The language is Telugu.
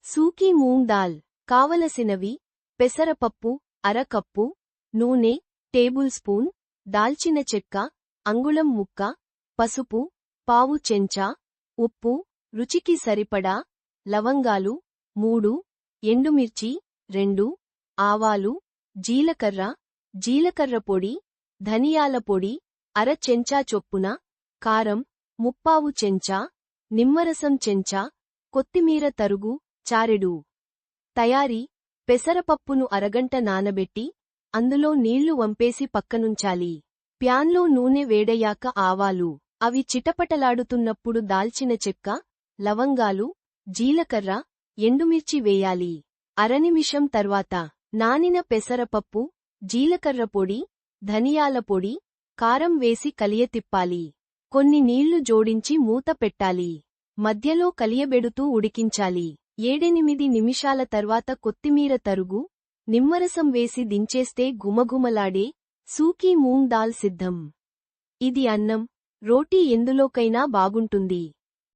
సూకీ మూంగ్ దాల్ కావలసినవి పెసరపప్పు అర కప్పు, నూనె టేబుల్ స్పూన్, దాల్చిన చెక్క అంగుళం ముక్క, పసుపు పావు చెంచా, ఉప్పు రుచికి సరిపడా, లవంగాలు 3, ఎండుమిర్చి 2, ఆవాలు, జీలకర్ర పొడి, ధనియాల పొడి అర చెంచా చొప్పున, కారం ముప్పావు చెంచా, నిమ్మరసం చెంచా, కొత్తిమీర తరుగు చారెడు. తయారీ: పెసరపప్పును అరగంట నానబెట్టి అందులో నీళ్లు వంపేసి పక్కనుంచాలి. ప్యాన్లో నూనె వేడయ్యాక ఆవాలు అవి చిటపటలాడుతున్నప్పుడు దాల్చిన చెక్క, లవంగాలు, జీలకర్ర, ఎండుమిర్చి వేయాలి. అరనిమిషం తర్వాత నానిన పెసరపప్పు, జీలకర్ర పొడి, ధనియాల పొడి, కారం వేసి కలియతిప్పాలి. కొన్ని నీళ్లు జోడించి మూత పెట్టాలి. మధ్యలో కలియబెడుతూ ఉడికించాలి. 7-8 నిమిషాల తర్వాత కొత్తిమీర తరుగు, నిమ్మరసం వేసి దించేస్తే గుమగుమలాడే సూకీ మూంగ్ దాల్ సిద్ధం. ఇది అన్నం, రోటీ ఎందులోకైనా బాగుంటుంది.